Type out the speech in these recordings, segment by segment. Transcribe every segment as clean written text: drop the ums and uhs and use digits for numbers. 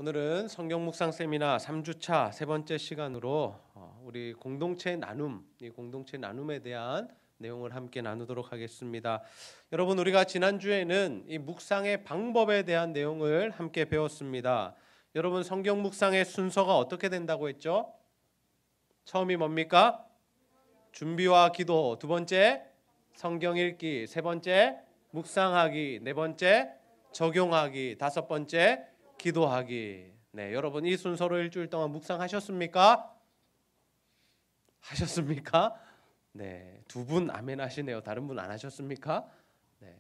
오늘은 성경 묵상 세미나 3주차 세 번째 시간으로 우리 공동체 나눔, 이 공동체 나눔에 대한 내용을 함께 나누도록 하겠습니다. 여러분, 우리가 지난주에는 이 묵상의 방법에 대한 내용을 함께 배웠습니다. 여러분, 성경 묵상의 순서가 어떻게 된다고 했죠? 처음이 뭡니까? 준비와 기도, 두 번째 성경 읽기, 세 번째 묵상하기, 네 번째 적용하기, 다섯 번째 기도하기. 네, 여러분 이 순서로 일주일 동안 묵상하셨습니까? 하셨습니까? 네, 두 분 아멘 하시네요. 다른 분 안 하셨습니까? 네,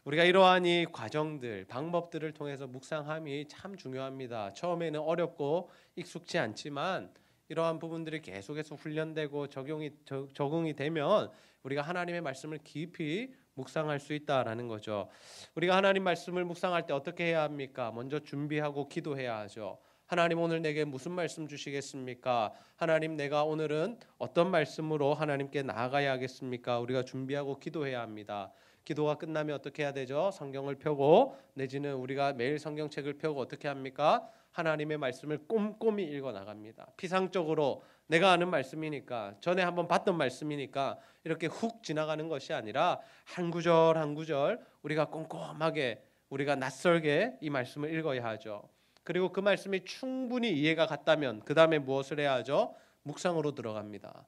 우리가 이러한 이 과정들, 방법들을 통해서 묵상함이 참 중요합니다. 처음에는 어렵고 익숙치 않지만 이러한 부분들이 계속해서 훈련되고 적응이 되면 우리가 하나님의 말씀을 깊이 묵상할 수 있다라는 거죠. 우리가 하나님 말씀을 묵상할 때 어떻게 해야 합니까? 먼저 준비하고 기도해야 하죠. 하나님, 오늘 내게 무슨 말씀 주시겠습니까? 하나님, 내가 오늘은 어떤 말씀으로 하나님께 나아가야 하겠습니까? 우리가 준비하고 기도해야 합니다. 기도가 끝나면 어떻게 해야 되죠? 성경을 펴고, 내지는 우리가 매일 성경책을 펴고 어떻게 합니까? 하나님의 말씀을 꼼꼼히 읽어 나갑니다. 피상적으로 내가 아는 말씀이니까, 전에 한번 봤던 말씀이니까 이렇게 훅 지나가는 것이 아니라 한 구절 한 구절 우리가 꼼꼼하게, 우리가 낯설게 이 말씀을 읽어야 하죠. 그리고 그 말씀이 충분히 이해가 갔다면 그 다음에 무엇을 해야 하죠? 묵상으로 들어갑니다.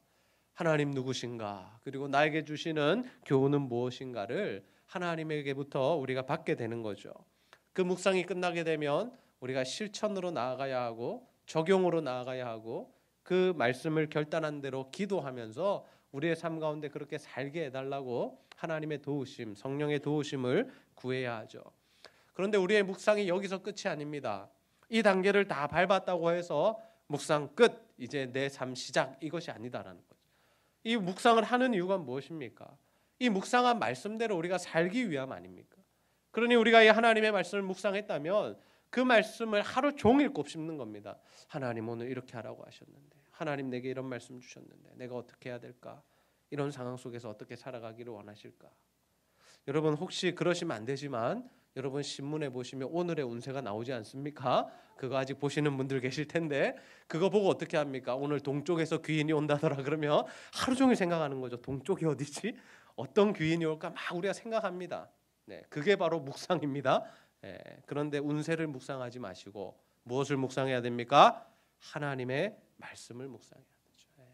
하나님 누구신가? 그리고 나에게 주시는 교훈은 무엇인가를 하나님에게부터 우리가 받게 되는 거죠. 그 묵상이 끝나게 되면 우리가 실천으로 나아가야 하고 적용으로 나아가야 하고 그 말씀을 결단한 대로 기도하면서 우리의 삶 가운데 그렇게 살게 해달라고 하나님의 도우심, 성령의 도우심을 구해야 하죠. 그런데 우리의 묵상이 여기서 끝이 아닙니다. 이 단계를 다 밟았다고 해서 묵상 끝, 이제 내 삶 시작, 이것이 아니다라는 거죠. 이 묵상을 하는 이유가 무엇입니까? 이 묵상한 말씀대로 우리가 살기 위함 아닙니까? 그러니 우리가 이 하나님의 말씀을 묵상했다면 그 말씀을 하루 종일 곱씹는 겁니다. 하나님, 오늘 이렇게 하라고 하셨는데, 하나님 내게 이런 말씀 주셨는데 내가 어떻게 해야 될까? 이런 상황 속에서 어떻게 살아가기를 원하실까? 여러분, 혹시 그러시면 안 되지만 여러분 신문에 보시면 오늘의 운세가 나오지 않습니까? 그거 아직 보시는 분들 계실 텐데 그거 보고 어떻게 합니까? 오늘 동쪽에서 귀인이 온다더라 그러면 하루 종일 생각하는 거죠. 동쪽이 어디지? 어떤 귀인이 올까? 막 우리가 생각합니다. 네, 그게 바로 묵상입니다. 네, 그런데 운세를 묵상하지 마시고 무엇을 묵상해야 됩니까? 하나님의 말씀을 묵상해야 되죠. 네,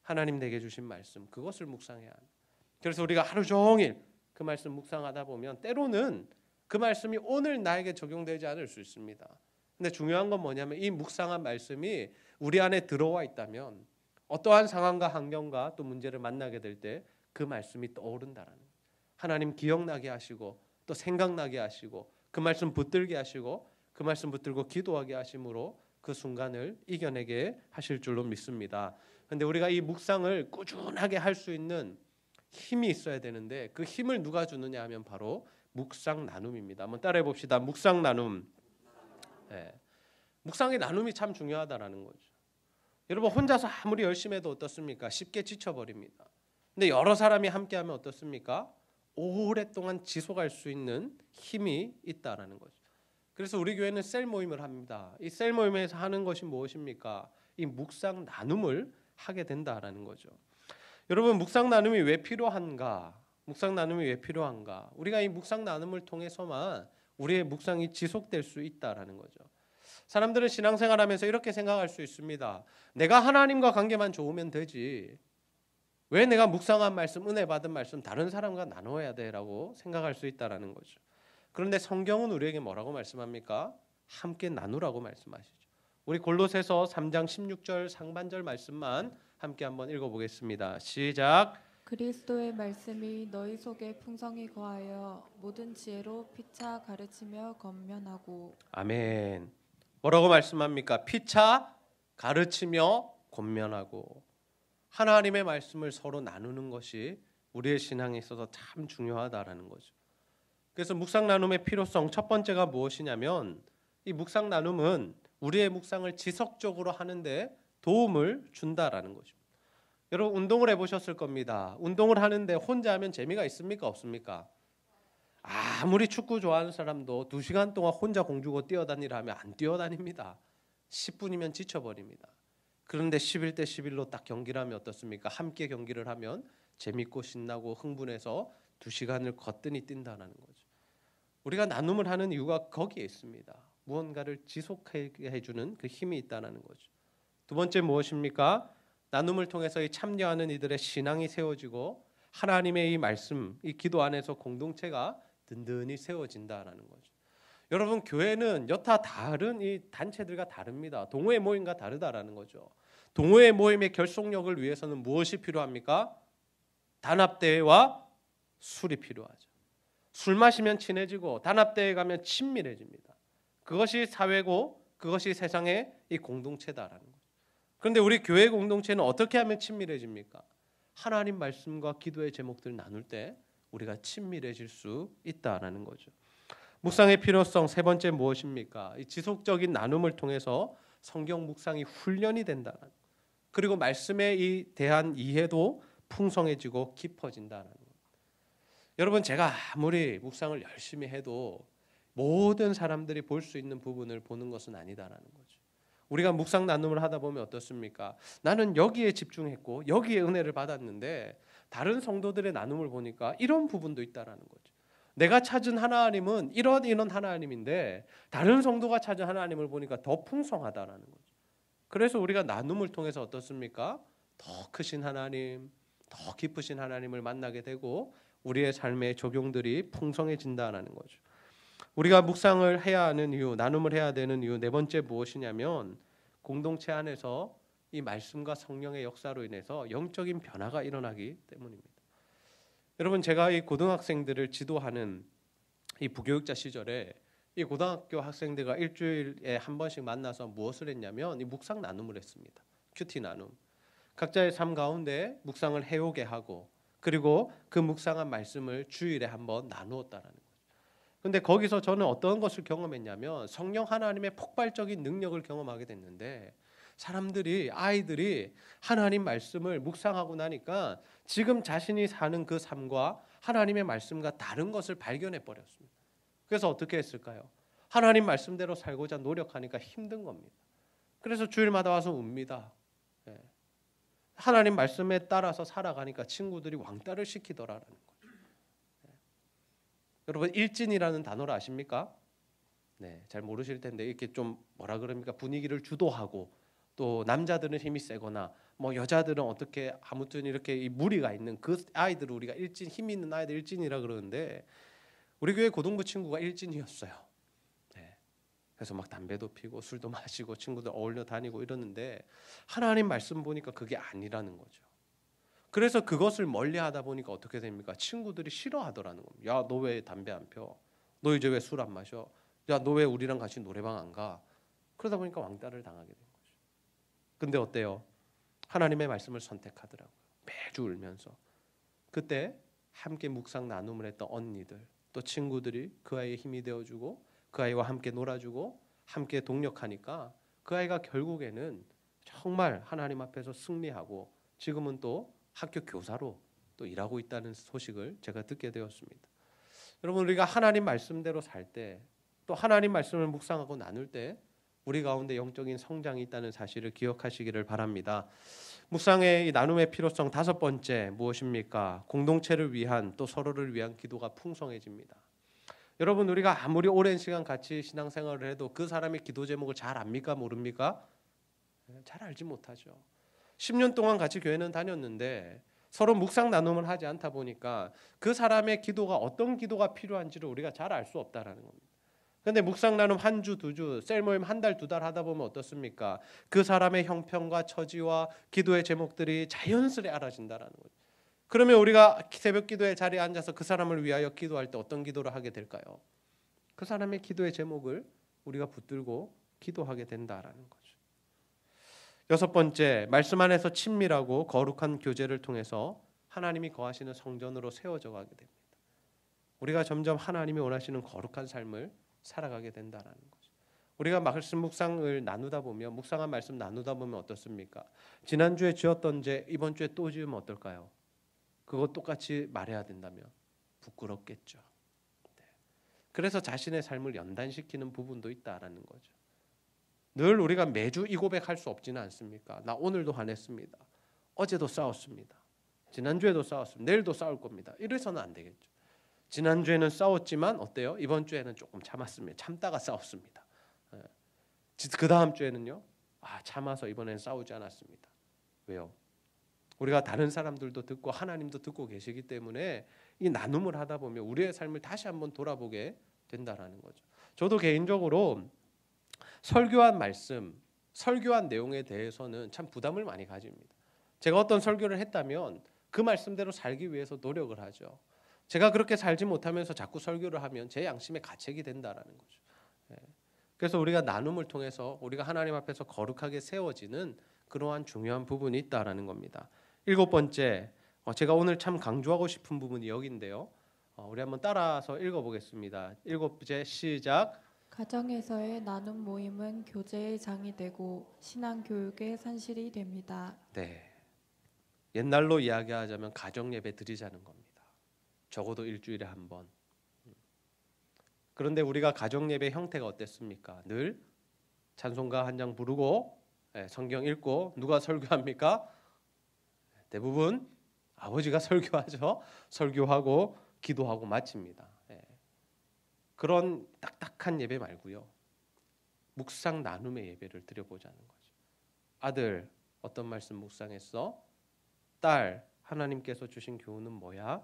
하나님 내게 주신 말씀, 그것을 묵상해야 합니다. 그래서 우리가 하루 종일 그 말씀 묵상하다 보면 때로는 그 말씀이 오늘 나에게 적용되지 않을 수 있습니다. 근데 중요한 건 뭐냐면 이 묵상한 말씀이 우리 안에 들어와 있다면 어떠한 상황과 환경과 또 문제를 만나게 될 때 그 말씀이 떠오른다라는 거예요. 하나님 기억나게 하시고 또 생각나게 하시고 그 말씀 붙들게 하시고 그 말씀 붙들고 기도하게 하심으로 그 순간을 이겨내게 하실 줄로 믿습니다. 그런데 우리가 이 묵상을 꾸준하게 할 수 있는 힘이 있어야 되는데 그 힘을 누가 주느냐 하면 바로 묵상 나눔입니다. 한번 따라해 봅시다. 묵상 나눔. 네. 묵상의 나눔이 참 중요하다라는 거죠. 여러분, 혼자서 아무리 열심히 해도 어떻습니까? 쉽게 지쳐버립니다. 근데 여러 사람이 함께하면 어떻습니까? 오랫동안 지속할 수 있는 힘이 있다라는 거죠. 그래서 우리 교회는 셀 모임을 합니다. 이 셀 모임에서 하는 것이 무엇입니까? 이 묵상 나눔을 하게 된다라는 거죠. 여러분, 묵상 나눔이 왜 필요한가? 묵상 나눔이 왜 필요한가? 우리가 이 묵상 나눔을 통해서만 우리의 묵상이 지속될 수 있다라는 거죠. 사람들은 신앙생활하면서 이렇게 생각할 수 있습니다. 내가 하나님과 관계만 좋으면 되지. 왜 내가 묵상한 말씀, 은혜 받은 말씀 다른 사람과 나눠야 돼라고 생각할 수 있다라는 거죠. 그런데 성경은 우리에게 뭐라고 말씀합니까? 함께 나누라고 말씀하시죠. 우리 골로새서 3장 16절 상반절 말씀만 함께 한번 읽어보겠습니다. 시작. 그리스도의 말씀이 너희 속에 풍성히 거하여 모든 지혜로 피차 가르치며 권면하고. 아멘. 뭐라고 말씀합니까? 피차 가르치며 권면하고. 하나님의 말씀을 서로 나누는 것이 우리의 신앙에 있어서 참 중요하다라는 거죠. 그래서 묵상 나눔의 필요성 첫 번째가 무엇이냐면 이 묵상 나눔은 우리의 묵상을 지속적으로 하는데 도움을 준다라는 거죠. 여러분, 운동을 해보셨을 겁니다. 운동을 하는데 혼자 하면 재미가 있습니까? 없습니까? 아무리 축구 좋아하는 사람도 2시간 동안 혼자 공주고 뛰어다니라 하면 안 뛰어다닙니다. 10분이면 지쳐버립니다. 그런데 11대 11로 딱 경기를 하면 어떻습니까? 함께 경기를 하면 재밌고 신나고 흥분해서 2시간을 거뜬히 뛴다는 거죠. 우리가 나눔을 하는 이유가 거기에 있습니다. 무언가를 지속하게 해주는 그 힘이 있다는 거죠. 두 번째 무엇입니까? 나눔을 통해서 이 참여하는 이들의 신앙이 세워지고 하나님의 이 말씀, 이 기도 안에서 공동체가 든든히 세워진다라는 거죠. 여러분, 교회는 여타 다른 이 단체들과 다릅니다. 동호회 모임과 다르다라는 거죠. 동호회 모임의 결속력을 위해서는 무엇이 필요합니까? 단합대회와 술이 필요하죠. 술 마시면 친해지고 단합대회 가면 친밀해집니다. 그것이 사회고 그것이 세상의 이 공동체다라는 거죠. 그런데 우리 교회 공동체는 어떻게 하면 친밀해집니까? 하나님 말씀과 기도의 제목들을 나눌 때 우리가 친밀해질 수 있다라는 거죠. 묵상의 필요성 세 번째 무엇입니까? 이 지속적인 나눔을 통해서 성경 묵상이 훈련이 된다는 것. 그리고 말씀에 대한 이해도 풍성해지고 깊어진다는 것. 여러분, 제가 아무리 묵상을 열심히 해도 모든 사람들이 볼 수 있는 부분을 보는 것은 아니다라는 거죠. 우리가 묵상 나눔을 하다 보면 어떻습니까? 나는 여기에 집중했고 여기에 은혜를 받았는데 다른 성도들의 나눔을 보니까 이런 부분도 있다라는 거죠. 내가 찾은 하나님은 이런 하나님인데 다른 성도가 찾은 하나님을 보니까 더 풍성하다라는 거죠. 그래서 우리가 나눔을 통해서 어떻습니까? 더 크신 하나님, 더 깊으신 하나님을 만나게 되고 우리의 삶의 적용들이 풍성해진다는 거죠. 우리가 묵상을 해야 하는 이유, 나눔을 해야 되는 이유 네 번째 무엇이냐면 공동체 안에서 이 말씀과 성령의 역사로 인해서 영적인 변화가 일어나기 때문입니다. 여러분, 제가 이 고등학생들을 지도하는 이 부교육자 시절에 이 고등학교 학생들과 일주일에 한 번씩 만나서 무엇을 했냐면 이 묵상 나눔을 했습니다. 큐티 나눔. 각자의 삶 가운데 묵상을 해오게 하고 그리고 그 묵상한 말씀을 주일에 한번 나누었다라는 거죠. 근데 거기서 저는 어떤 것을 경험했냐면 성령 하나님의 폭발적인 능력을 경험하게 됐는데 아이들이 하나님 말씀을 묵상하고 나니까 지금 자신이 사는 그 삶과 하나님의 말씀과 다른 것을 발견해 버렸습니다. 그래서 어떻게 했을까요? 하나님 말씀대로 살고자 노력하니까 힘든 겁니다. 그래서 주일마다 와서 웁니다. 하나님 말씀에 따라서 살아가니까 친구들이 왕따를 시키더라라는 거죠. 여러분, 일진이라는 단어를 아십니까? 네, 잘 모르실 텐데 이렇게 좀 뭐라 그럽니까? 분위기를 주도하고 또 남자들은 힘이 세거나 뭐 여자들은 어떻게 아무튼 이렇게 이 무리가 있는 그 아이들을 우리가 일진, 힘 있는 아이들 일진이라 그러는데 우리 교회 고등부 친구가 일진이었어요. 네. 그래서 막 담배도 피고 술도 마시고 친구들 어울려 다니고 이러는데 하나님 말씀 보니까 그게 아니라는 거죠. 그래서 그것을 멀리하다 보니까 어떻게 됩니까? 친구들이 싫어하더라는 겁니다. 야, 너 왜 담배 안 펴? 너 이제 왜 술 안 마셔? 야, 너 왜 우리랑 같이 노래방 안 가? 그러다 보니까 왕따를 당하게 된 거죠. 근데 어때요? 하나님의 말씀을 선택하더라고요. 매주 울면서. 그때 함께 묵상 나눔을 했던 언니들 또 친구들이 그 아이의 힘이 되어주고 그 아이와 함께 놀아주고 함께 동력하니까 그 아이가 결국에는 정말 하나님 앞에서 승리하고 지금은 또 학교 교사로 또 일하고 있다는 소식을 제가 듣게 되었습니다. 여러분, 우리가 하나님 말씀대로 살 때 또 하나님 말씀을 묵상하고 나눌 때 우리 가운데 영적인 성장이 있다는 사실을 기억하시기를 바랍니다. 묵상의 이 나눔의 필요성 다섯 번째 무엇입니까? 공동체를 위한 또 서로를 위한 기도가 풍성해집니다. 여러분, 우리가 아무리 오랜 시간 같이 신앙생활을 해도 그 사람의 기도 제목을 잘 압니까? 모릅니까? 잘 알지 못하죠. 10년 동안 같이 교회는 다녔는데 서로 묵상 나눔을 하지 않다 보니까 그 사람의 기도가 어떤 기도가 필요한지를 우리가 잘 알 수 없다라는 겁니다. 그런데 묵상 나눔 한 주, 두 주, 셀 모임 한 달, 두 달 하다 보면 어떻습니까? 그 사람의 형편과 처지와 기도의 제목들이 자연스레 알아진다라는 거죠. 그러면 우리가 새벽 기도의 자리에 앉아서 그 사람을 위하여 기도할 때 어떤 기도를 하게 될까요? 그 사람의 기도의 제목을 우리가 붙들고 기도하게 된다라는 거죠. 여섯 번째, 말씀 안에서 친밀하고 거룩한 교제를 통해서 하나님이 거하시는 성전으로 세워져 가게 됩니다. 우리가 점점 하나님이 원하시는 거룩한 삶을 살아가게 된다라는 거죠. 우리가 말씀 묵상을 나누다 보면 묵상한 말씀 나누다 보면 어떻습니까? 지난주에 지었던 죄 이번 주에 또 지으면 어떨까요? 그거 똑같이 말해야 된다면 부끄럽겠죠. 네. 그래서 자신의 삶을 연단시키는 부분도 있다라는 거죠. 늘 우리가 매주 이 고백할 수 없지는 않습니까? 나 오늘도 화냈습니다. 어제도 싸웠습니다. 지난주에도 싸웠습니다. 내일도 싸울 겁니다. 이래서는 안 되겠죠. 지난주에는 싸웠지만 어때요? 이번 주에는 조금 참았습니다. 참다가 싸웠습니다. 그 다음 주에는요. 참아서 이번엔 싸우지 않았습니다. 왜요? 우리가 다른 사람들도 듣고 하나님도 듣고 계시기 때문에 이 나눔을 하다 보면 우리의 삶을 다시 한번 돌아보게 된다라는 거죠. 저도 개인적으로 설교한 말씀, 설교한 내용에 대해서는 참 부담을 많이 가집니다. 제가 어떤 설교를 했다면 그 말씀대로 살기 위해서 노력을 하죠. 제가 그렇게 살지 못하면서 자꾸 설교를 하면 제 양심에 가책이 된다라는 거죠. 그래서 우리가 나눔을 통해서 우리가 하나님 앞에서 거룩하게 세워지는 그러한 중요한 부분이 있다라는 겁니다. 7번째, 제가 오늘 참 강조하고 싶은 부분이 여기인데요. 우리 한번 따라서 읽어보겠습니다. 7번째 시작. 가정에서의 나눔 모임은 교제의 장이 되고 신앙 교육의 산실이 됩니다. 네, 옛날로 이야기하자면 가정 예배 드리자는 겁니다. 적어도 일주일에 한 번. 그런데 우리가 가정 예배 형태가 어땠습니까? 늘 찬송가 한 장 부르고 성경 읽고 누가 설교합니까? 대부분 아버지가 설교하죠. 설교하고 기도하고 마칩니다. 그런 딱딱한 예배 말고요. 묵상 나눔의 예배를 드려보자는 거죠. 아들, 어떤 말씀 묵상했어? 딸, 하나님께서 주신 교훈은 뭐야?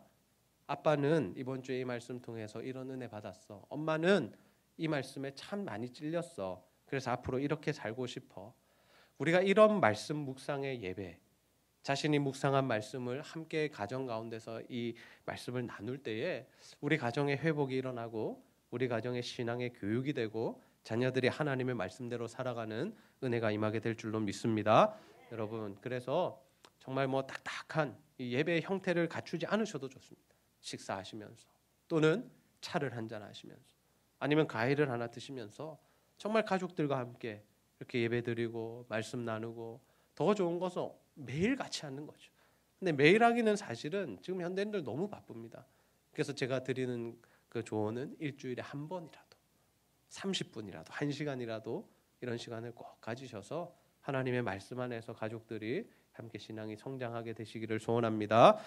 아빠는 이번 주에 이 말씀 통해서 이런 은혜 받았어. 엄마는 이 말씀에 참 많이 찔렸어. 그래서 앞으로 이렇게 살고 싶어. 우리가 이런 말씀 묵상의 예배, 자신이 묵상한 말씀을 함께 가정 가운데서 이 말씀을 나눌 때에 우리 가정의 회복이 일어나고 우리 가정의 신앙의 교육이 되고 자녀들이 하나님의 말씀대로 살아가는 은혜가 임하게 될 줄로 믿습니다. 여러분, 그래서 정말 딱딱한 이 예배의 형태를 갖추지 않으셔도 좋습니다. 식사하시면서 또는 차를 한잔 하시면서 아니면 과일을 하나 드시면서 정말 가족들과 함께 이렇게 예배드리고 말씀 나누고 더 좋은 것은 매일 같이 하는 거죠. 근데 매일 하기는 사실은 지금 현대인들 너무 바쁩니다. 그래서 제가 드리는 그 조언은 일주일에 한 번이라도 30분이라도 1시간이라도 이런 시간을 꼭 가지셔서 하나님의 말씀 안에서 가족들이 함께 신앙이 성장하게 되시기를 소원합니다.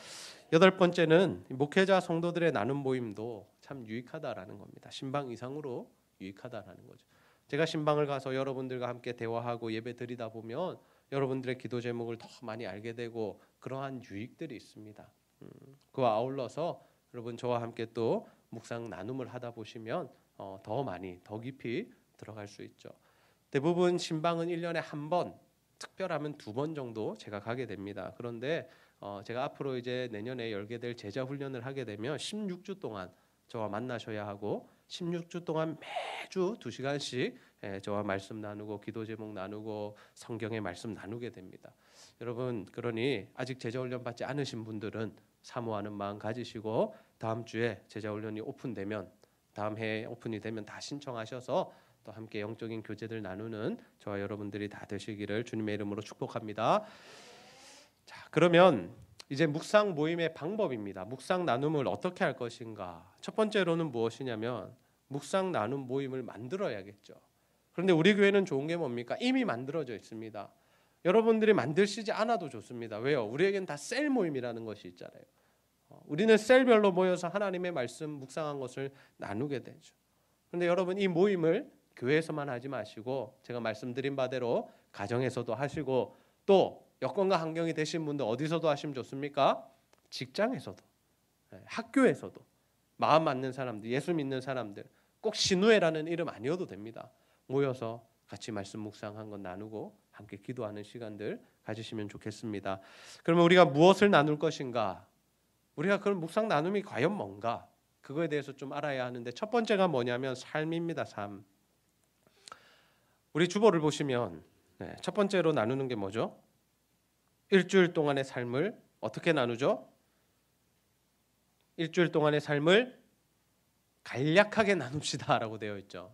8번째는 목회자 성도들의 나눔 모임도 참 유익하다라는 겁니다. 신방 이상으로 유익하다라는 거죠. 제가 신방을 가서 여러분들과 함께 대화하고 예배 드리다 보면 여러분들의 기도 제목을 더 많이 알게 되고 그러한 유익들이 있습니다. 그와 아울러서 여러분 저와 함께 또 묵상 나눔을 하다 보시면 더 많이 더 깊이 들어갈 수 있죠. 대부분 신방은 1년에 한 번, 특별하면 2번 정도 제가 가게 됩니다. 그런데 제가 앞으로 이제 내년에 열게 될 제자 훈련을 하게 되면 16주 동안 저와 만나셔야 하고 16주 동안 매주 2시간씩 저와 말씀 나누고 기도 제목 나누고 성경의 말씀 나누게 됩니다. 여러분, 그러니 아직 제자 훈련 받지 않으신 분들은 사모하는 마음 가지시고 다음 주에 제자 훈련이 오픈되면 다음 해에 오픈이 되면 다 신청하셔서 또 함께 영적인 교제들 나누는 저와 여러분들이 다 되시기를 주님의 이름으로 축복합니다. 자, 그러면 이제 묵상 모임의 방법입니다. 묵상 나눔을 어떻게 할 것인가? 첫 번째로는 무엇이냐면 묵상 나눔 모임을 만들어야겠죠. 그런데 우리 교회는 좋은 게 뭡니까? 이미 만들어져 있습니다. 여러분들이 만드시지 않아도 좋습니다. 왜요? 우리에겐 다 셀 모임이라는 것이 있잖아요. 우리는 셀별로 모여서 하나님의 말씀 묵상한 것을 나누게 되죠. 그런데 여러분, 이 모임을 교회에서만 하지 마시고 제가 말씀드린 바대로 가정에서도 하시고 또 여건과 환경이 되신 분들 어디서도 하시면 좋습니까? 직장에서도, 학교에서도 마음 맞는 사람들, 예수 믿는 사람들, 꼭 신우회라는 이름 아니어도 됩니다. 모여서 같이 말씀 묵상한 것 나누고 함께 기도하는 시간들 가지시면 좋겠습니다. 그러면 우리가 무엇을 나눌 것인가? 우리가 그런 묵상 나눔이 과연 뭔가? 그거에 대해서 좀 알아야 하는데 첫 번째가 뭐냐면 삶입니다. 삶. 우리 주보를 보시면 첫 번째로 나누는 게 뭐죠? 일주일 동안의 삶을 어떻게 나누죠? 일주일 동안의 삶을 간략하게 나눕시다라고 되어 있죠.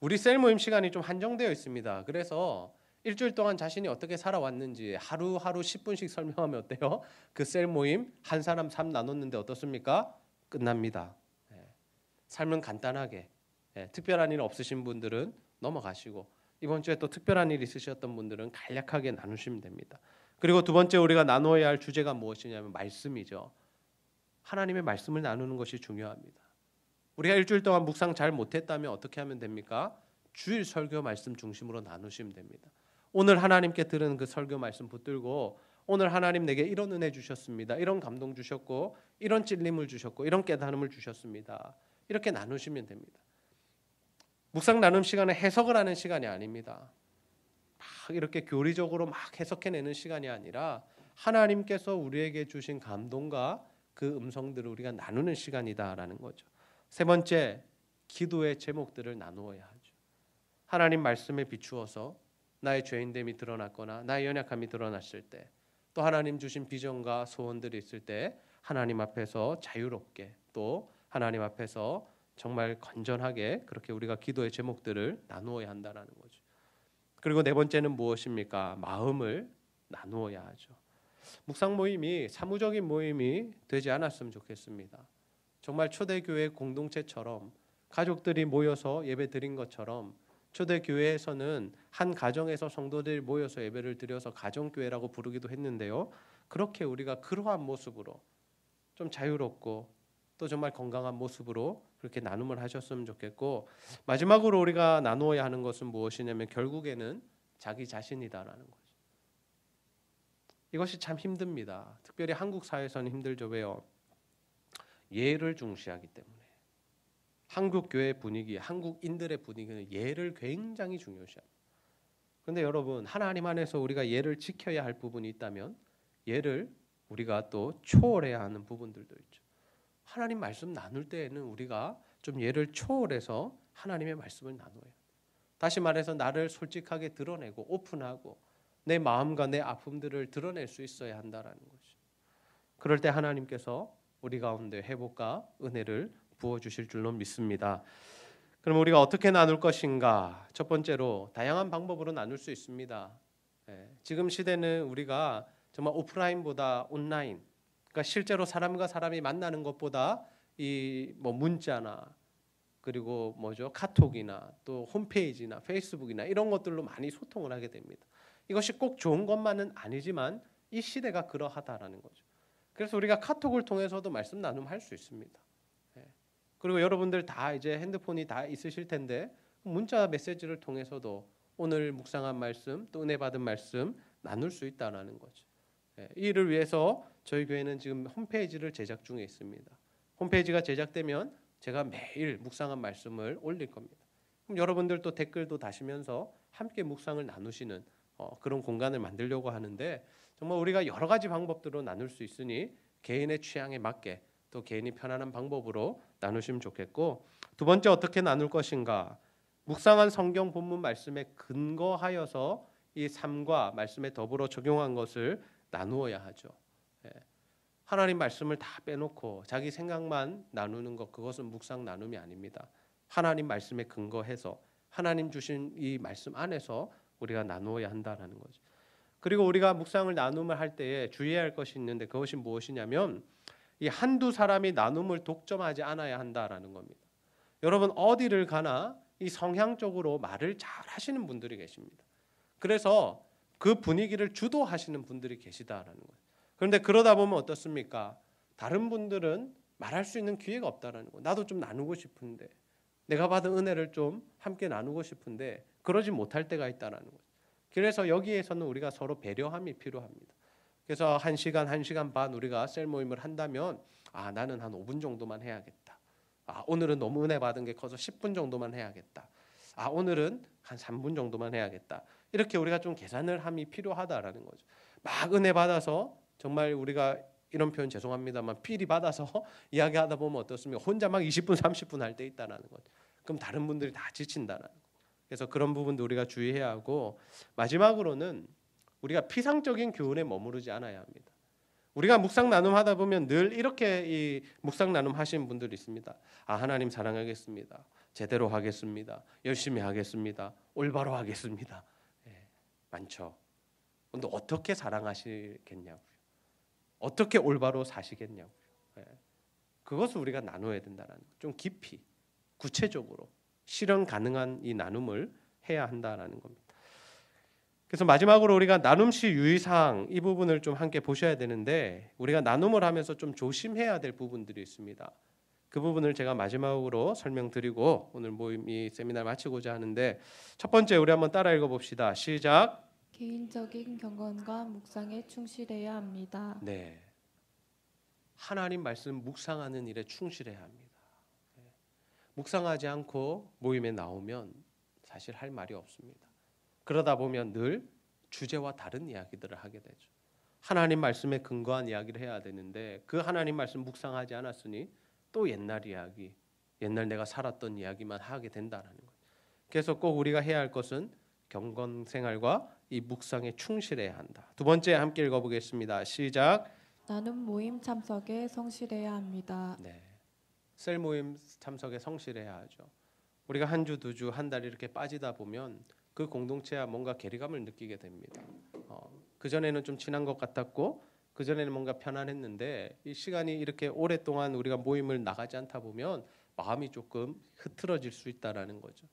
우리 셀 모임 시간이 좀 한정되어 있습니다. 그래서 일주일 동안 자신이 어떻게 살아왔는지 하루하루 10분씩 설명하면 어때요? 그 셀 모임 한 사람 삶 나눴는데 어떻습니까? 끝납니다. 삶은 간단하게, 특별한 일 없으신 분들은 넘어가시고, 이번 주에 또 특별한 일 있으셨던 분들은 간략하게 나누시면 됩니다. 그리고 두 번째 우리가 나누어야 할 주제가 무엇이냐면 말씀이죠. 하나님의 말씀을 나누는 것이 중요합니다. 우리가 일주일 동안 묵상 잘 못했다면 어떻게 하면 됩니까? 주일 설교 말씀 중심으로 나누시면 됩니다. 오늘 하나님께 들은 그 설교 말씀 붙들고, 오늘 하나님 내게 이런 은혜 주셨습니다. 이런 감동 주셨고, 이런 찔림을 주셨고, 이런 깨달음을 주셨습니다. 이렇게 나누시면 됩니다. 묵상 나눔 시간은 해석을 하는 시간이 아닙니다. 막 이렇게 교리적으로 막 해석해내는 시간이 아니라 하나님께서 우리에게 주신 감동과 그 음성들을 우리가 나누는 시간이다라는 거죠. 세 번째, 기도의 제목들을 나누어야 하죠. 하나님 말씀에 비추어서 나의 죄인됨이 드러났거나 나의 연약함이 드러났을 때, 또 하나님 주신 비전과 소원들이 있을 때 하나님 앞에서 자유롭게, 또 하나님 앞에서 정말 건전하게 그렇게 우리가 기도의 제목들을 나누어야 한다는 거죠. 그리고 네 번째는 무엇입니까? 마음을 나누어야 하죠. 묵상 모임이 사무적인 모임이 되지 않았으면 좋겠습니다. 정말 초대교회 공동체처럼 가족들이 모여서 예배 드린 것처럼, 초대교회에서는 한 가정에서 성도들이 모여서 예배를 드려서 가정교회라고 부르기도 했는데요. 그렇게 우리가 그러한 모습으로 좀 자유롭고 또 정말 건강한 모습으로 그렇게 나눔을 하셨으면 좋겠고, 마지막으로 우리가 나누어야 하는 것은 무엇이냐면 결국에는 자기 자신이다라는 거죠. 이것이 참 힘듭니다. 특별히 한국 사회에서는 힘들죠. 왜요? 예를 중시하기 때문에. 한국 교회 분위기, 한국인들의 분위기는 예를 굉장히 중요시합니다. 그런데 여러분, 하나님 안에서 우리가 예를 지켜야 할 부분이 있다면 예를 우리가 또 초월해야 하는 부분들도 있죠. 하나님 말씀 나눌 때에는 우리가 좀 예를 초월해서 하나님의 말씀을 나눠요. 다시 말해서 나를 솔직하게 드러내고 오픈하고 내 마음과 내 아픔들을 드러낼 수 있어야 한다라는 거죠. 그럴 때 하나님께서 우리 가운데 회복과 은혜를 부어주실 줄로 믿습니다. 그럼 우리가 어떻게 나눌 것인가? 첫 번째로 다양한 방법으로 나눌 수 있습니다. 지금 시대는 우리가 정말 오프라인보다 온라인, 그러니까 실제로 사람과 사람이 만나는 것보다 이 뭐 문자나 그리고 카톡이나 또 홈페이지나 페이스북이나 이런 것들로 많이 소통을 하게 됩니다. 이것이 꼭 좋은 것만은 아니지만 이 시대가 그러하다라는 거죠. 그래서 우리가 카톡을 통해서도 말씀 나눔할 수 있습니다. 그리고 여러분들 다 이제 핸드폰이 다 있으실 텐데 문자 메시지를 통해서도 오늘 묵상한 말씀 또 은혜 받은 말씀 나눌 수 있다라는 거죠. 이를 위해서 저희 교회는 지금 홈페이지를 제작 중에 있습니다. 홈페이지가 제작되면 제가 매일 묵상한 말씀을 올릴 겁니다. 그럼 여러분들도 댓글도 다시면서 함께 묵상을 나누시는 그런 공간을 만들려고 하는데, 정말 우리가 여러 가지 방법들로 나눌 수 있으니 개인의 취향에 맞게 또 개인이 편안한 방법으로 나누시면 좋겠고, 두 번째 어떻게 나눌 것인가? 묵상한 성경 본문 말씀에 근거하여서 이 삶과 말씀에 더불어 적용한 것을 나누어야 하죠. 하나님 말씀을 다 빼놓고 자기 생각만 나누는 것, 그것은 묵상 나눔이 아닙니다. 하나님 말씀에 근거해서 하나님 주신 이 말씀 안에서 우리가 나누어야 한다는 거죠. 그리고 우리가 묵상을 나눔을 할 때에 주의해야 할 것이 있는데, 그것이 무엇이냐면 이 한두 사람이 나눔을 독점하지 않아야 한다라는 겁니다. 여러분, 어디를 가나 이 성향적으로 말을 잘 하시는 분들이 계십니다. 그래서 그 분위기를 주도하시는 분들이 계시다라는 거예요. 그런데 그러다 보면 어떻습니까? 다른 분들은 말할 수 있는 기회가 없다라는 거예요. 나도 좀 나누고 싶은데, 내가 받은 은혜를 좀 함께 나누고 싶은데 그러지 못할 때가 있다라는 거예요. 그래서 여기에서는 우리가 서로 배려함이 필요합니다. 그래서 1시간, 1시간 반 우리가 셀 모임을 한다면 나는 한 5분 정도만 해야겠다. 오늘은 너무 은혜 받은 게 커서 10분 정도만 해야겠다. 오늘은 한 3분 정도만 해야겠다. 이렇게 우리가 좀 계산을 함이 필요하다라는 거죠. 막 은혜 받아서 정말 우리가 이런 표현 죄송합니다만 필이 받아서 이야기하다 보면 어떻습니까? 혼자 막 20분, 30분 할 때 있다라는 거죠. 그럼 다른 분들이 다 지친다라는 거죠. 그래서 그런 부분도 우리가 주의해야 하고, 마지막으로는 우리가 피상적인 교훈에 머무르지 않아야 합니다. 우리가 묵상 나눔하다 보면 늘 이렇게 이 묵상 나눔 하시는 분들이 있습니다. 하나님 사랑하겠습니다. 제대로 하겠습니다. 열심히 하겠습니다. 올바로 하겠습니다. 많죠. 근데 어떻게 사랑하시겠냐고요. 어떻게 올바로 사시겠냐고요. 그것을 우리가 나눠야 된다는 좀 깊이. 구체적으로 실현 가능한 이 나눔을 해야 한다라는 겁니다. 그래서 마지막으로 우리가 나눔 시 유의사항 이 부분을 좀 함께 보셔야 되는데, 우리가 나눔을 하면서 좀 조심해야 될 부분들이 있습니다. 그 부분을 제가 마지막으로 설명드리고 오늘 모임 이 세미나를 마치고자 하는데, 첫 번째 우리 한번 따라 읽어봅시다. 시작. 개인적인 경건과 묵상에 충실해야 합니다. 네, 하나님 말씀 묵상하는 일에 충실해야 합니다. 묵상하지 않고 모임에 나오면 사실 할 말이 없습니다. 그러다 보면 늘 주제와 다른 이야기들을 하게 되죠. 하나님 말씀에 근거한 이야기를 해야 되는데 그 하나님 말씀 묵상하지 않았으니 또 옛날 이야기, 옛날 내가 살았던 이야기만 하게 된다는 거예요. 그래서 꼭 우리가 해야 할 것은 경건 생활과 이 묵상에 충실해야 한다. 두 번째 함께 읽어보겠습니다. 시작. 나눔 모임 참석에 성실해야 합니다. 네, 셀 모임 참석에 성실해야 하죠. 우리가 한 주, 두 주, 한 달 이렇게 빠지다 보면 그 공동체와 뭔가 괴리감을 느끼게 됩니다. 그전에는 좀 친한 것 같았고 그전에는 뭔가 편안했는데 이 시간이 이렇게 오랫동안 우리가 모임을 나가지 않다 보면 마음이 조금 흐트러질 수 있다라는 거죠.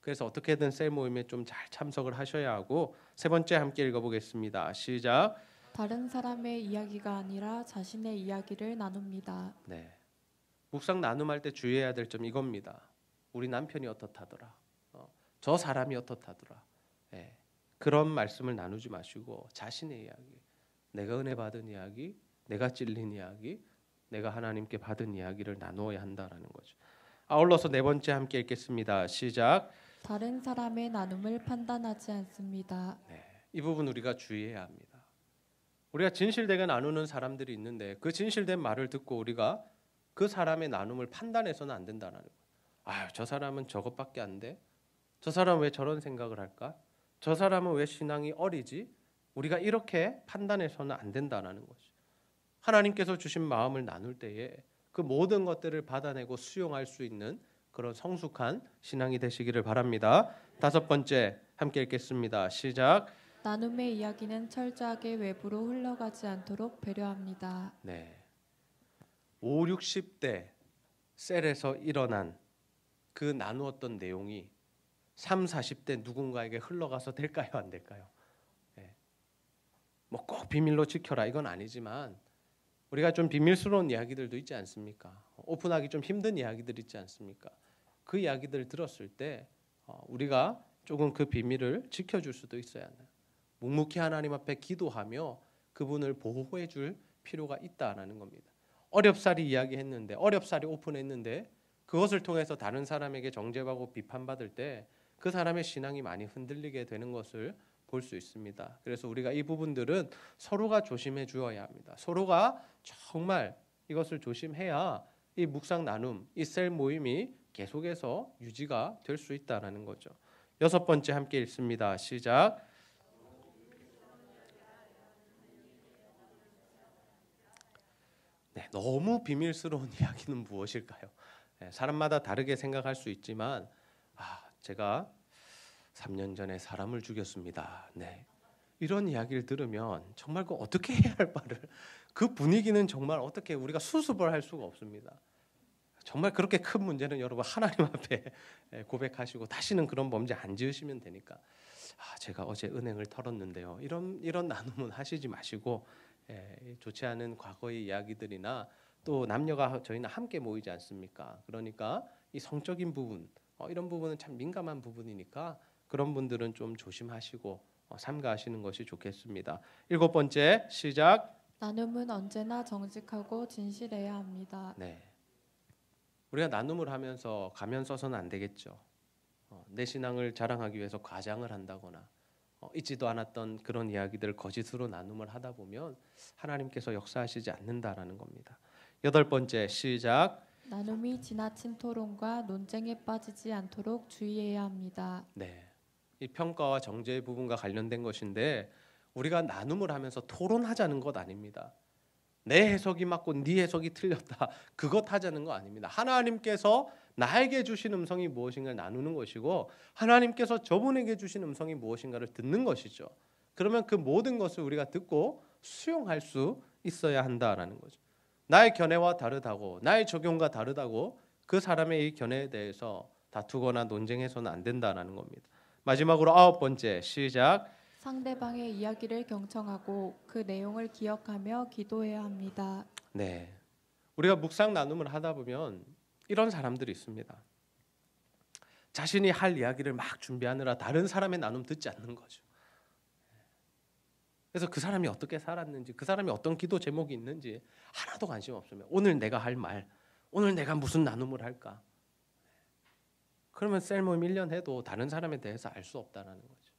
그래서 어떻게든 셀 모임에 좀 잘 참석을 하셔야 하고, 세 번째 함께 읽어보겠습니다. 시작. 다른 사람의 이야기가 아니라 자신의 이야기를 나눕니다. 네, 묵상 나눔할 때 주의해야 될 점 이겁니다. 우리 남편이 어떻다더라, 저 사람이 어떻다더라, 그런 말씀을 나누지 마시고 자신의 이야기, 내가 은혜 받은 이야기, 내가 찔린 이야기, 내가 하나님께 받은 이야기를 나누어야 한다라는 거죠. 아울러서 네 번째 함께 읽겠습니다. 시작. 다른 사람의 나눔을 판단하지 않습니다. 네, 이 부분 우리가 주의해야 합니다. 우리가 진실되게 나누는 사람들이 있는데 그 진실된 말을 듣고 우리가 그 사람의 나눔을 판단해서는 안 된다는 거예요. 아유, 저 사람은 저것밖에 안 돼? 저 사람은 왜 저런 생각을 할까? 저 사람은 왜 신앙이 어리지? 우리가 이렇게 판단해서는 안 된다는 거죠. 하나님께서 주신 마음을 나눌 때에 그 모든 것들을 받아내고 수용할 수 있는 그런 성숙한 신앙이 되시기를 바랍니다. 다섯 번째 함께 읽겠습니다. 시작. 나눔의 이야기는 철저하게 외부로 흘러가지 않도록 배려합니다. 네, 5, 60대 셀에서 일어난 그 나누었던 내용이 3, 40대 누군가에게 흘러가서 될까요? 안 될까요? 뭐 꼭 비밀로 지켜라 이건 아니지만 우리가 좀 비밀스러운 이야기들도 있지 않습니까? 오픈하기 좀 힘든 이야기들 있지 않습니까? 그 이야기들을 들었을 때 우리가 조금 그 비밀을 지켜줄 수도 있어야 해요. 묵묵히 하나님 앞에 기도하며 그분을 보호해 줄 필요가 있다라는 겁니다. 어렵사리 이야기했는데, 어렵사리 오픈했는데 그것을 통해서 다른 사람에게 정죄받고 비판받을 때 그 사람의 신앙이 많이 흔들리게 되는 것을 볼 수 있습니다. 그래서 우리가 이 부분들은 서로가 조심해 주어야 합니다. 서로가 정말 이것을 조심해야 이 묵상 나눔, 이 셀 모임이 계속해서 유지가 될 수 있다라는 거죠. 여섯 번째 함께 읽습니다. 시작. 네, 너무 비밀스러운 이야기는 무엇일까요? 사람마다 다르게 생각할 수 있지만 제가 3년 전에 사람을 죽였습니다. 네, 이런 이야기를 들으면 정말 그 어떻게 해야 할 바를, 그 분위기는 정말 어떻게 우리가 수습을 할 수가 없습니다. 정말 그렇게 큰 문제는 여러분 하나님 앞에 고백하시고 다시는 그런 범죄 안 지으시면 되니까 제가 어제 은행을 털었는데요. 이런 나눔은 하시지 마시고 좋지 않은 과거의 이야기들이나 또 남녀가 저희는 함께 모이지 않습니까? 그러니까 이 성적인 부분 이런 부분은 참 민감한 부분이니까 그런 분들은 좀 조심하시고 삼가하시는 것이 좋겠습니다. 일곱 번째 시작. 나눔은 언제나 정직하고 진실해야 합니다. 네, 우리가 나눔을 하면서 가면 써서는 안 되겠죠. 내 신앙을 자랑하기 위해서 과장을 한다거나 있지도 않았던 그런 이야기들을 거짓으로 나눔을 하다 보면 하나님께서 역사하시지 않는다라는 겁니다. 여덟 번째 시작. 나눔이 지나친 토론과 논쟁에 빠지지 않도록 주의해야 합니다. 네, 이 평가와 정죄의 부분과 관련된 것인데 우리가 나눔을 하면서 토론하자는 것 아닙니다. 내 해석이 맞고 네 해석이 틀렸다 그것 하자는 거 아닙니다. 하나님께서 나에게 주신 음성이 무엇인가를 나누는 것이고 하나님께서 저분에게 주신 음성이 무엇인가를 듣는 것이죠. 그러면 그 모든 것을 우리가 듣고 수용할 수 있어야 한다라는 거죠. 나의 견해와 다르다고, 나의 적용과 다르다고 그 사람의 이 견해에 대해서 다투거나 논쟁해서는 안 된다라는 겁니다. 마지막으로 9번째 시작. 상대방의 이야기를 경청하고 그 내용을 기억하며 기도해야 합니다. 네, 우리가 묵상 나눔을 하다 보면 이런 사람들이 있습니다. 자신이 할 이야기를 막 준비하느라 다른 사람의 나눔 듣지 않는 거죠. 그래서 그 사람이 어떻게 살았는지, 그 사람이 어떤 기도 제목이 있는지 하나도 관심 없으면 오늘 내가 할 말, 오늘 내가 무슨 나눔을 할까? 그러면 셀 모임 1년 해도 다른 사람에 대해서 알 수 없다는 거죠.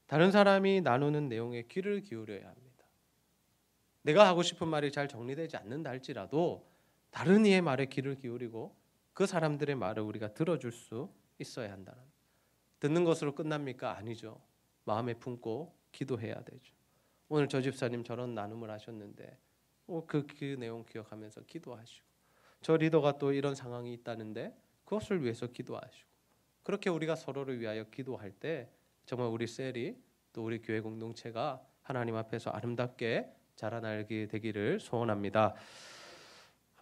다른 사람이 나누는 내용에 귀를 기울여야 합니다. 내가 하고 싶은 말이 잘 정리되지 않는다 할지라도 다른 이의 말에 귀를 기울이고 그 사람들의 말을 우리가 들어줄 수 있어야 한다는. 듣는 것으로 끝납니까? 아니죠. 마음에 품고 기도해야 되죠. 오늘 저 집사님 저런 나눔을 하셨는데 그 내용 기억하면서 기도하시고, 저 리더가 또 이런 상황이 있다는데 그것을 위해서 기도하시고, 그렇게 우리가 서로를 위하여 기도할 때 정말 우리 셀이 또 우리 교회 공동체가 하나님 앞에서 아름답게 자라나게 되기를 소원합니다.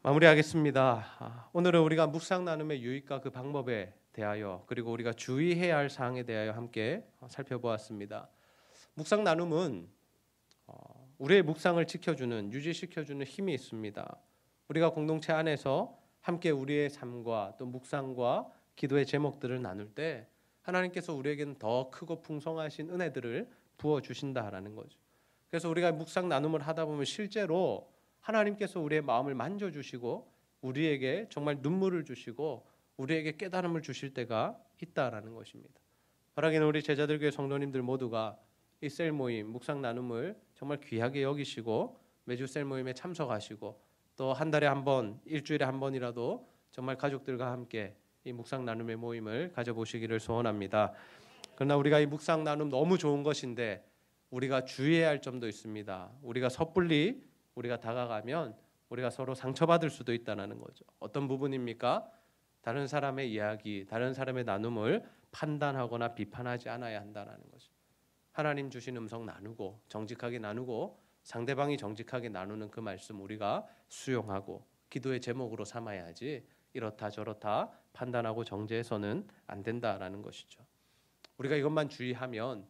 마무리하겠습니다. 오늘은 우리가 묵상 나눔의 유익과 그 방법에 대하여, 그리고 우리가 주의해야 할 사항에 대하여 함께 살펴보았습니다. 묵상 나눔은 우리의 묵상을 지켜주는, 유지시켜주는 힘이 있습니다. 우리가 공동체 안에서 함께 우리의 삶과 또 묵상과 기도의 제목들을 나눌 때 하나님께서 우리에게는 더 크고 풍성하신 은혜들을 부어주신다라는 거죠. 그래서 우리가 묵상 나눔을 하다 보면 실제로 하나님께서 우리의 마음을 만져주시고 우리에게 정말 눈물을 주시고 우리에게 깨달음을 주실 때가 있다라는 것입니다. 바라기는 우리 제자들 교회 성도님들 모두가 이 셀 모임, 묵상 나눔을 정말 귀하게 여기시고 매주 셀 모임에 참석하시고 또 한 달에 한 번, 일주일에 한 번이라도 정말 가족들과 함께 이 묵상 나눔의 모임을 가져보시기를 소원합니다. 그러나 우리가 이 묵상 나눔 너무 좋은 것인데 우리가 주의해야 할 점도 있습니다. 우리가 섣불리 우리가 다가가면 우리가 서로 상처받을 수도 있다는 거죠. 어떤 부분입니까? 다른 사람의 이야기, 다른 사람의 나눔을 판단하거나 비판하지 않아야 한다는 거죠. 하나님 주신 음성 나누고 정직하게 나누고 상대방이 정직하게 나누는 그 말씀 우리가 수용하고 기도의 제목으로 삼아야지 이렇다 저렇다 판단하고 정죄해서는 안 된다라는 것이죠. 우리가 이것만 주의하면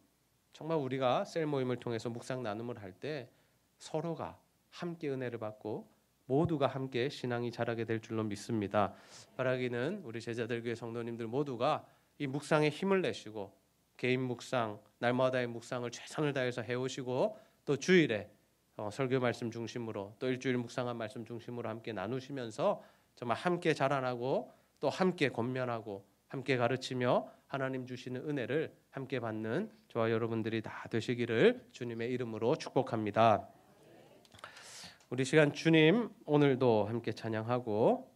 정말 우리가 셀 모임을 통해서 묵상 나눔을 할 때 서로가 함께 은혜를 받고 모두가 함께 신앙이 자라게 될 줄로 믿습니다. 바라기는 우리 제자들 교회 성도님들 모두가 이 묵상에 힘을 내시고 개인 묵상, 날마다의 묵상을 최선을 다해서 해오시고 또 주일에 설교 말씀 중심으로 또 일주일 묵상한 말씀 중심으로 함께 나누시면서 정말 함께 자라나고 또 함께 권면하고 함께 가르치며 하나님 주시는 은혜를 함께 받는 저와 여러분들이 다 되시기를 주님의 이름으로 축복합니다. 우리 시간 주님 오늘도 함께 찬양하고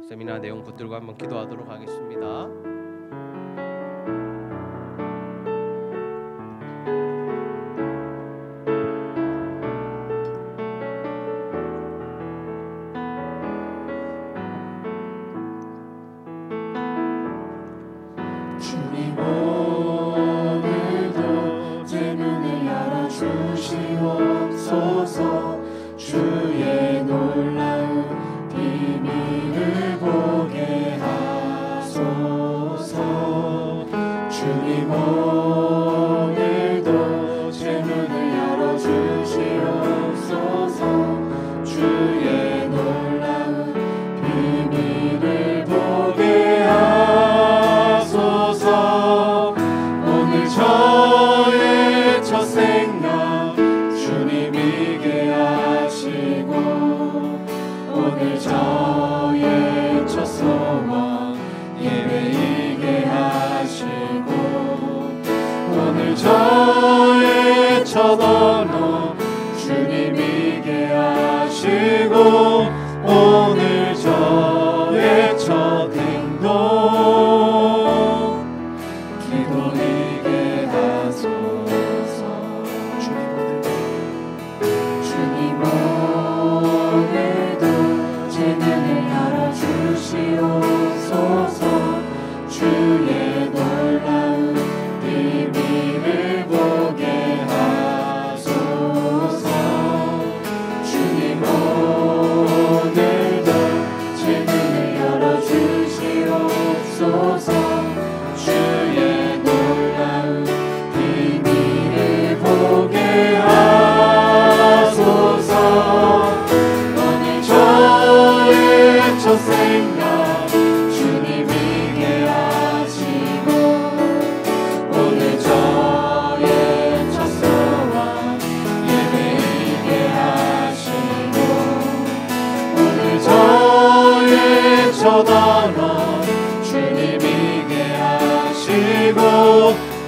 세미나 내용 붙들고 한번 기도하도록 하겠습니다. 주님 오늘도 제 눈을 열어주시옵소서. 주의 놀라운 비밀을 보게 하소서. 주님 오늘도 제 눈을 열어주시옵소서. 주의 놀라운 비밀을 보게 하소서. 오늘 저의 첫 생각 주님이게 하시고 오늘 저의 첫 소원 예배이게 하시고 오늘 저의 첫 언어 주님이게 하시고 오늘 저의 첫 행동 기도이게 하소서. 주님 오늘도 제 눈을 열어주시옵소서. 주의 놀라운 비밀을 보게 하소서. 주님 오늘도 제 눈을 열어주시옵소서. 하시고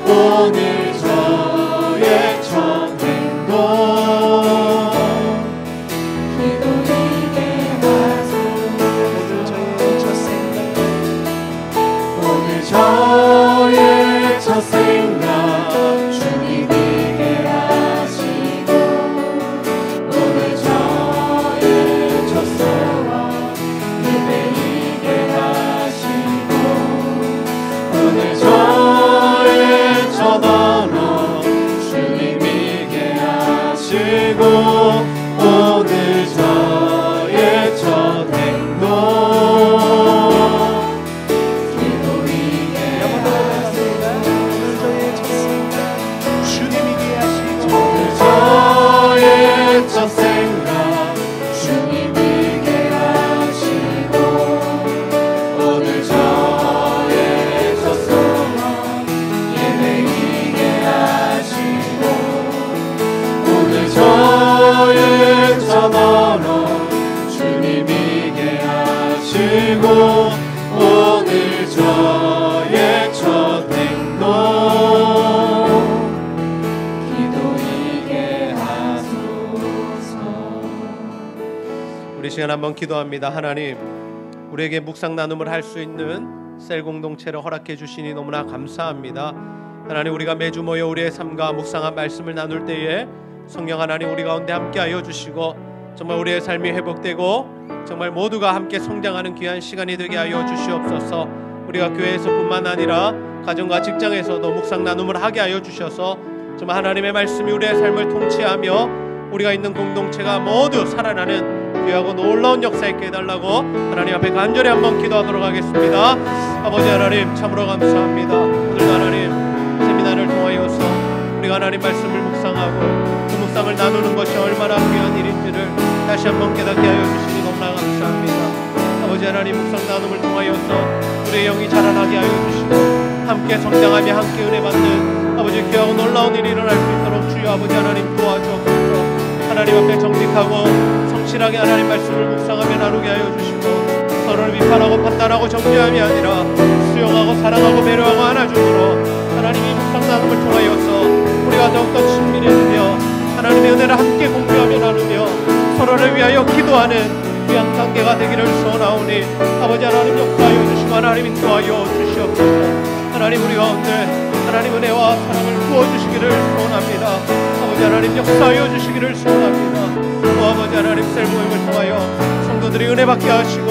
오늘 저의 첫 행동 기도이게 하소서. 오늘 저의 첫 생각 주님이게 하시고 오늘 저의 첫 소원 예배이게 하시고 오늘 저의 첫 언어 주님이게 하시고 오늘 저의 첫 행동 기도이게 오늘 저의 첫 생각 주님이게 하시고 오늘 저의 첫 소원 예배이게 하시고 오늘 저의 첫 언어 주님이게 하시고 오늘 저의 첫 행동 기도이게 하소서. 우리 시간 한번 기도합니다. 하나님, 우리에게 묵상 나눔을 할 수 있는 셀 공동체를 허락해 주시니 너무나 감사합니다. 하나님, 우리가 매주 모여 우리의 삶과 묵상한 말씀을 나눌 때에 성령 하나님 우리 가운데 함께하여 주시고 정말 우리의 삶이 회복되고 정말 모두가 함께 성장하는 귀한 시간이 되게 하여 주시옵소서. 우리가 교회에서뿐만 아니라 가정과 직장에서도 묵상 나눔을 하게 하여 주셔서 정말 하나님의 말씀이 우리의 삶을 통치하며 우리가 있는 공동체가 모두 살아나는 귀하고 놀라운 역사 있게 해달라고 하나님 앞에 간절히 한번 기도하도록 하겠습니다. 아버지 하나님, 참으로 감사합니다. 오늘도 하나님 세미나를 통하여서 우리가 하나님 말씀을 묵상하고 그 묵상을 나누는 것이 얼마나 귀한 일인지를 다시 한번 깨닫게 하여 주시니 너무나 감사합니다. 아버지 하나님, 묵상 나눔을 통하여서 우리의 영이 자라나게 하여 주시고 함께 성장하며 함께 은혜 받는 아버지 귀하고 놀라운 일이 일어날 수 있도록 주여 아버지 하나님 도와주옵소서. 하나님 앞에 정직하고 성실하게 하나님 말씀을 묵상하며 나누게 하여 주시고 서로를 비판하고 판단하고 정죄함이 아니라 수용하고 사랑하고 배려하고 안아줌으로 하나님이 묵상 나눔을 통하여서 우리가 더욱더 친밀해지며 하나님의 은혜를 함께 공유하며 나누며 서로를 위하여 기도하는 귀한 관계가 되기를 소원하오니 아버지 하나님 역사하여 주시고 하나님 인도하여 주시옵소서. 하나님 우리 가운데 하나님 은혜와 사랑을 부어주시기를 소원합니다. 아버지 하나님 역사하여 주시기를 소원합니다. 또 아버지 하나님 셀 모임을 통하여 성도들이 은혜 받게 하시고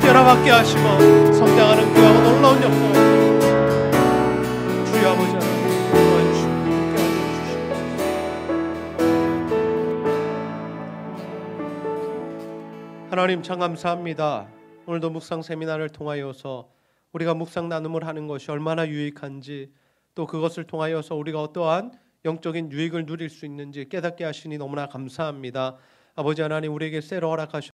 변화 받게 하시고 성장하는 귀하고 놀라운 역사를 주여 아버지 하나님 도와주시고 함께 하여 주시옵소서. 하나님 참 감사합니다. 오늘도 묵상 세미나를 통하여서 우리가 묵상 나눔을 하는 것이 얼마나 유익한지 또 그것을 통하여서 우리가 어떠한 영적인 유익을 누릴 수 있는지 깨닫게 하시니 너무나 감사합니다. 아버지 하나님, 우리에게 셀을 허락하셔